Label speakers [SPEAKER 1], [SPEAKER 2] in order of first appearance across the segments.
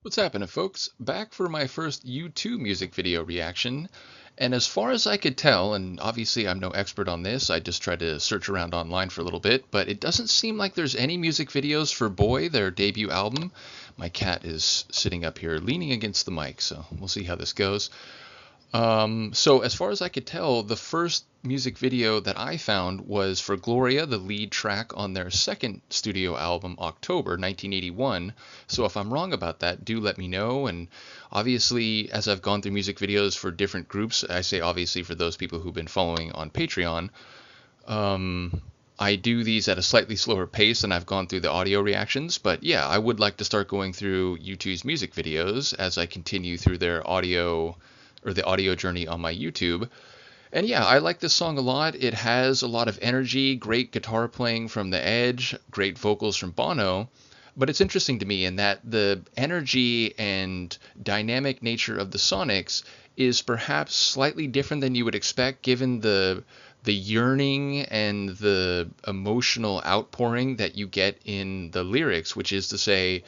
[SPEAKER 1] What's happening, folks? Back for my first U2 music video reaction. And as far as I could tell, and obviously I'm no expert on this, I just tried to search around online for a little bit, but it doesn't seem like there's any music videos for Boy, their debut album. My cat is sitting up here leaning against the mic, so we'll see how this goes. So as far as I could tell, the first music video that I found was for Gloria, the lead track on their second studio album, October 1981. So if I'm wrong about that, do let me know. And obviously, as I've gone through music videos for different groups, I say obviously for those people who've been following on Patreon, I do these at a slightly slower pace than I've gone through the audio reactions. But yeah, I would like to start going through U2's music videos as I continue through their audio or the audio journey on my YouTube. And yeah, I like this song a lot. It has a lot of energy, great guitar playing from The Edge, great vocals from Bono. But it's interesting to me in that the energy and dynamic nature of the Sonics is perhaps slightly different than you would expect given the yearning and the emotional outpouring that you get in the lyrics, which is to say,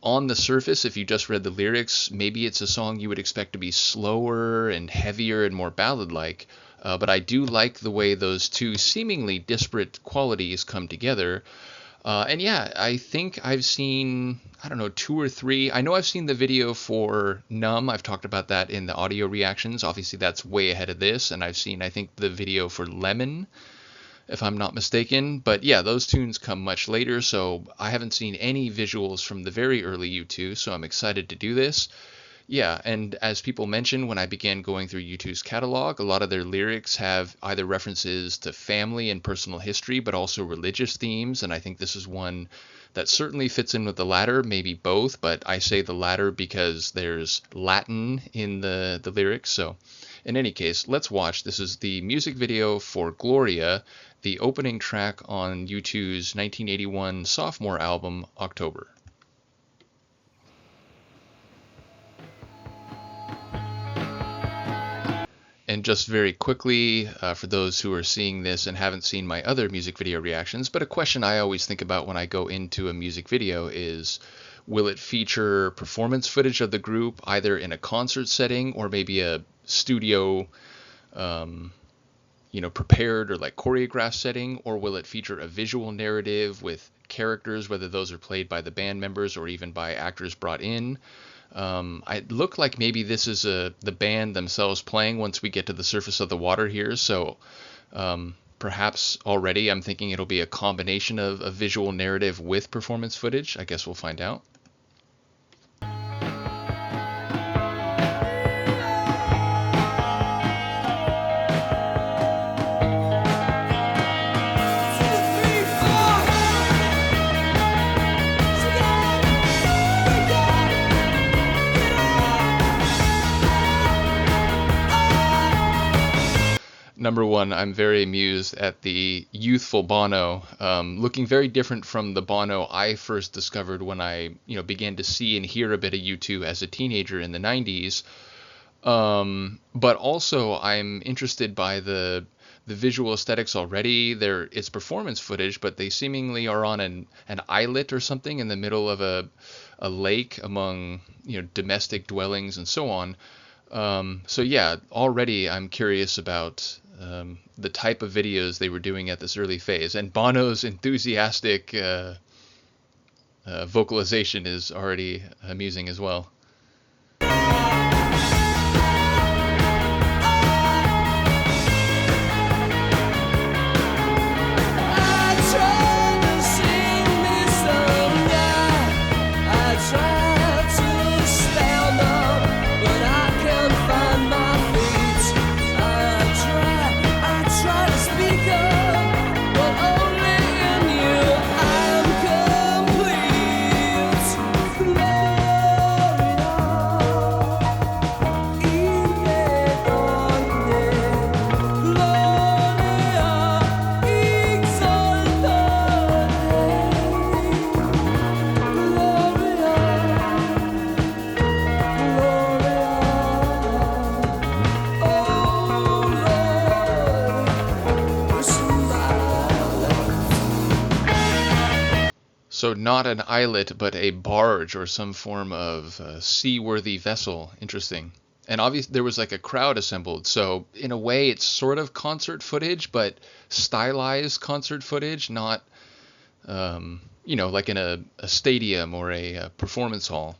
[SPEAKER 1] on the surface, if you just read the lyrics, maybe it's a song you would expect to be slower and heavier and more ballad-like. But I do like the way those two seemingly disparate qualities come together. And yeah, I think I've seen, I don't know, 2 or 3. I know I've seen the video for Numb. I've talked about that in the audio reactions. Obviously, that's way ahead of this. And I've seen, I think, the video for Lemon, if I'm not mistaken. But yeah, those tunes come much later, so I haven't seen any visuals from the very early U2, so I'm excited to do this. Yeah, and as people mentioned when I began going through U2's catalog, a lot of their lyrics have either references to family and personal history, but also religious themes, and I think this is one that certainly fits in with the latter, maybe both, but I say the latter because there's Latin in the lyrics. So in any case, let's watch. This is the music video for Gloria, the opening track on U2's 1981 sophomore album, October. And just very quickly, for those who are seeing this and haven't seen my other music video reactions, but a question I always think about when I go into a music video is, will it feature performance footage of the group either in a concert setting or maybe a studio prepared or like choreographed setting, or will it feature a visual narrative with characters, whether those are played by the band members or even by actors brought in? It looked like maybe this is the band themselves playing once we get to the surface of the water here, so perhaps already I'm thinking it'll be a combination of a visual narrative with performance footage. I guess we'll find out. Number one, I'm very amused at the youthful Bono, looking very different from the Bono I first discovered when I, began to see and hear a bit of U2 as a teenager in the 90s. But also, I'm interested by the visual aesthetics already. It's performance footage, but they seemingly are on an islet or something in the middle of a lake among domestic dwellings and so on. So yeah, already I'm curious about the type of videos they were doing at this early phase, and Bono's enthusiastic vocalization is already amusing as well. not an islet, but a barge or some form of seaworthy vessel. Interesting. And obviously, there was like a crowd assembled. So, in a way, it's sort of concert footage, but stylized concert footage, not, like in a stadium or a performance hall.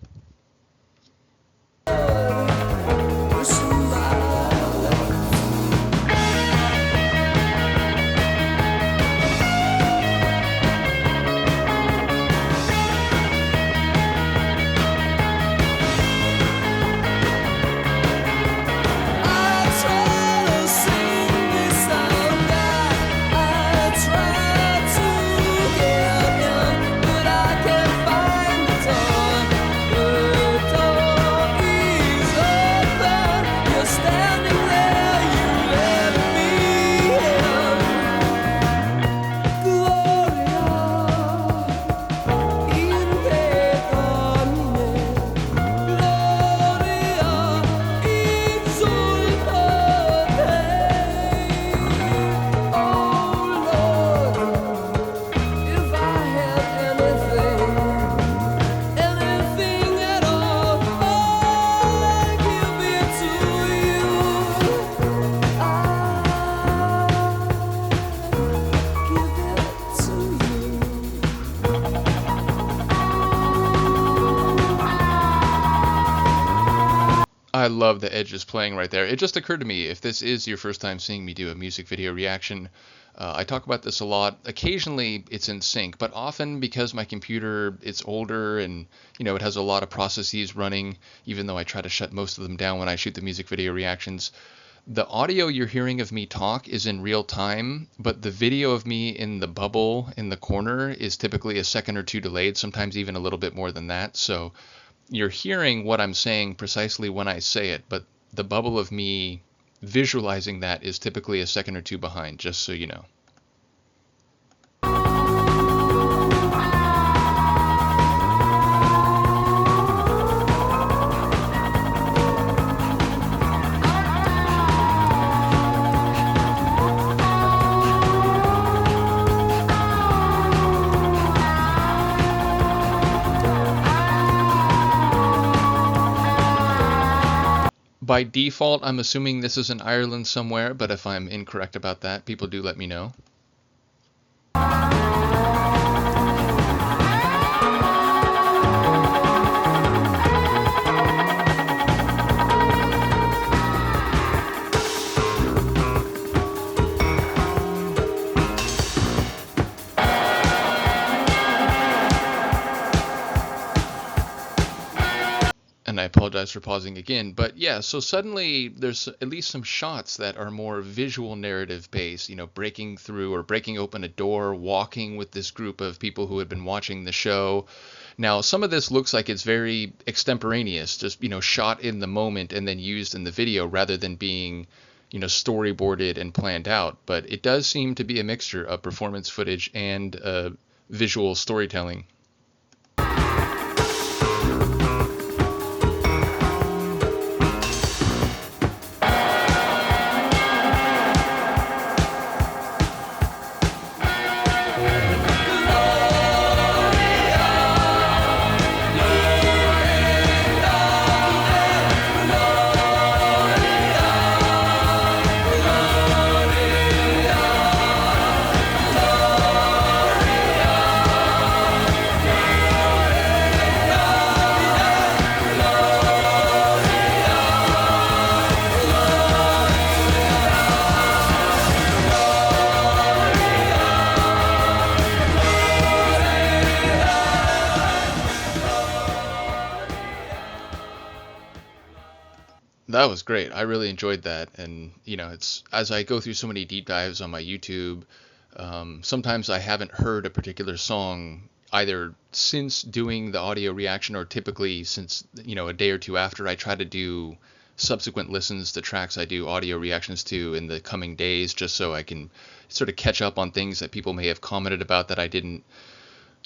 [SPEAKER 1] I love the edges playing right there. It just occurred to me, if this is your first time seeing me do a music video reaction, I talk about this a lot. Occasionally it's in sync, but often because my computer, it's older and it has a lot of processes running, even though I try to shut most of them down when I shoot the music video reactions. The audio you're hearing of me talk is in real time, but the video of me in the bubble in the corner is typically a second or two delayed, sometimes even a little bit more than that. So you're hearing what I'm saying precisely when I say it, but the bubble of me visualizing that is typically a second or two behind, just so you know. By default, I'm assuming this is in Ireland somewhere, but if I'm incorrect about that, people do let me know. And I apologize for pausing again, but yeah, so suddenly there's at least some shots that are more visual narrative based, breaking through or breaking open a door, walking with this group of people who had been watching the show. Now, some of this looks like it's very extemporaneous, just, shot in the moment and then used in the video rather than being, storyboarded and planned out. But it does seem to be a mixture of performance footage and visual storytelling. That was great. I really enjoyed that. And, it's as I go through so many deep dives on my YouTube, sometimes I haven't heard a particular song either since doing the audio reaction or typically since, a day or two after. I try to do subsequent listens to tracks I do audio reactions to in the coming days, just so I can sort of catch up on things that people may have commented about that I didn't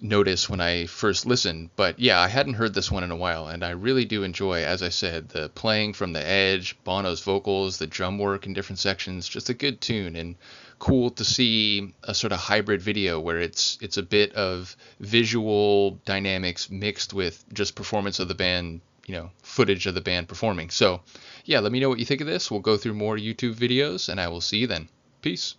[SPEAKER 1] notice when I first listened. But yeah, I hadn't heard this one in a while, and I really do enjoy, as I said, the playing from the edge, Bono's vocals, the drum work in different sections, just a good tune. And cool to see a sort of hybrid video where it's a bit of visual dynamics mixed with just performance of the band, footage of the band performing. So yeah, let me know what you think of this. We'll go through more YouTube videos, and I will see you then. Peace.